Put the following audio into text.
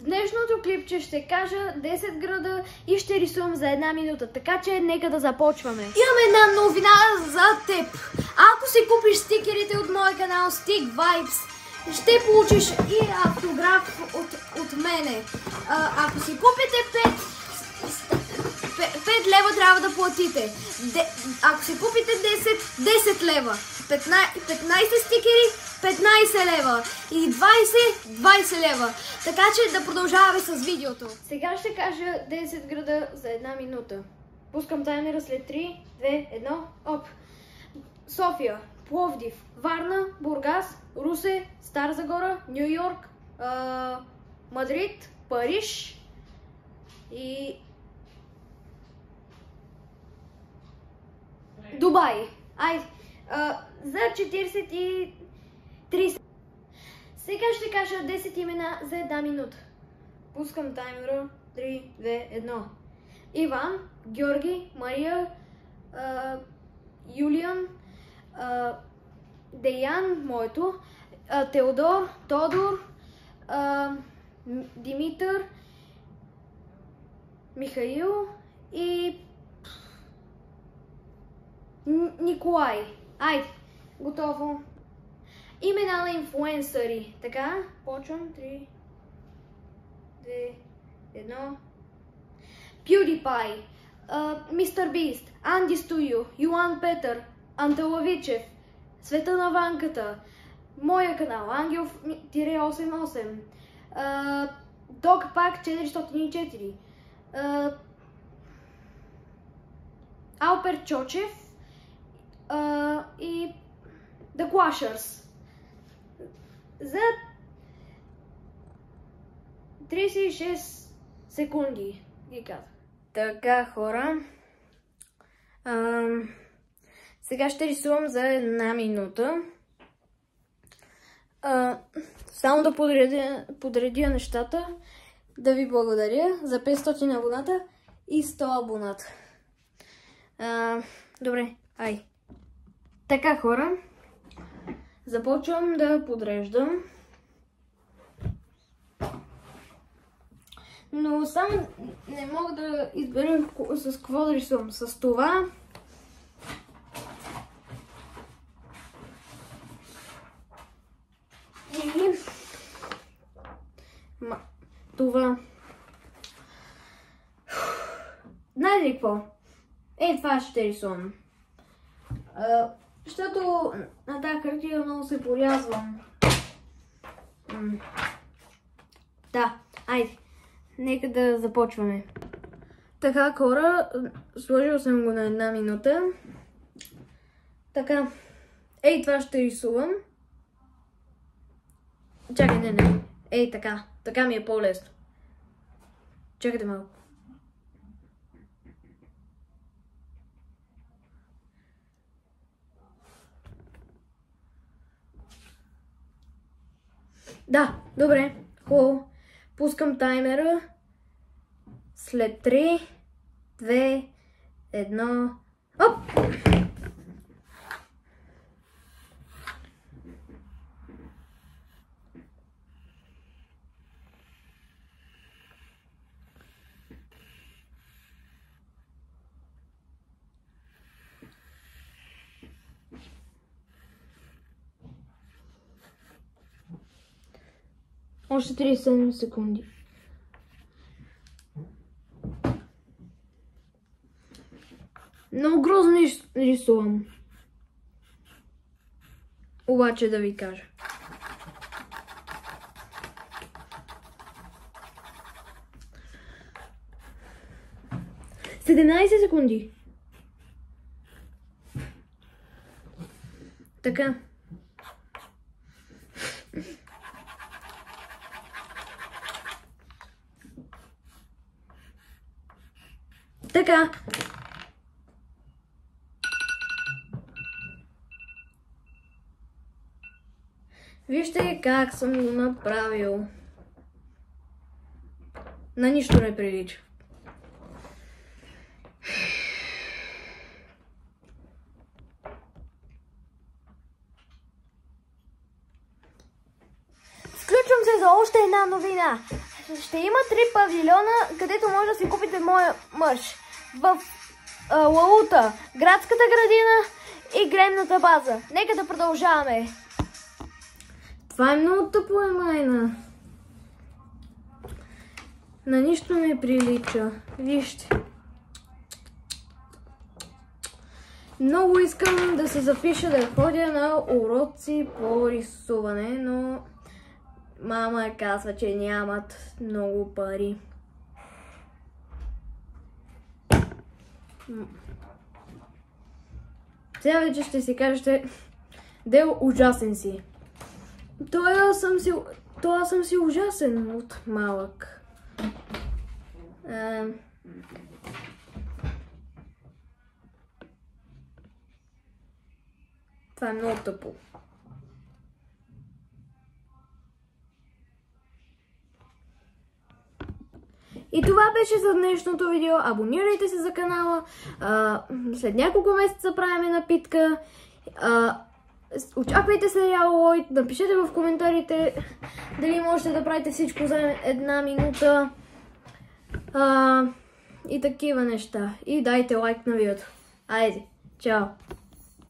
В днешното клипче ще кажа 10 града и ще рисувам за 1 минута, така че нека да започваме. Имам една новина за теб. Ако си купиш стикерите от моя канал Stick Vibes, ще получиш и автограф от мене. Ако си купите 5 лева трябва да платите. Ако си купите 10 лева. 15 стикери, 15 лева. И 20 лева. Така че да продължаваме с видеото. Сега ще кажа 10 града за 1 минута. Пускам таймера след 3, 2, 1, оп. София, Пловдив, Варна, Бургас, Русе, Стара Загора, Ню Йорк, Мадрид, Париж и Дубай. Айде. За 43 секунди. Сега ще кажа 10 имена за 1 минута. Пускам таймера. 3, 2, 1. Иван, Георги, Мария, Юлиан, Деян, моето, Теодор, Тодор, Димитър, Михаил и Николай. Айде, готово. Имена на инфлуенсъри. Така, почвам. 3, 2, 1. PewDiePie, MrBeast, Анди Студио, Йоан Петър, Анталавичев, Света на Ванката, моя канал, Ангел-88, Dogpack 404, Алпер Чочев и The Clashers. За 36 секунди ги казах. Така, хора. Сега ще рисувам за 1 минута. Само да подредя нещата. Да ви благодаря за 500 абоната и 100 абоната. Добре, ай. Така, хора. Започвам да подреждам. Но само не мога да избера с какво да рисувам. С това. И това. Знаете ли какво? Това ще рисувам. Защото на тази картина много се порязвам. Да, айде. Нека да започваме. Така, хора, сложил съм го на 1 минута. Така, това ще рисувам. Чакай, не. Така. Така ми е по-лесно. Чакайте малко. Да, добре. Хубаво. Пускам таймера. След 3, 2, 1. Оп! Още 37 секунди. Много грозно рисувам. Обаче да ви кажа. Седемнадесет секунди. Така. Така. Вижте как съм го направил. На нищо не прилича. Включвам се за още една новина. ще има 3 павилиона, където може да си купите моя мърш. В Лаута, градската градина и гремната база. Нека да продължаваме. Това е много тъпо, Майна. На нищо не прилича. Вижте. Много искам да се запиша да ходя на уроци по рисуване, но мама казва, че нямат много пари. Сега вече ще си кажете, Дел, ужасен си. Това съм си ужасен от малък. Това е много тъпо. И това беше за днешното видео. Абонирайте се за канала. След няколко месеца правим напитка. Очаквайте сериал Лойд. Напишете в коментарите дали можете да правите всичко за 1 минута. И такива неща. И дайте лайк на видеото. Айде, чао!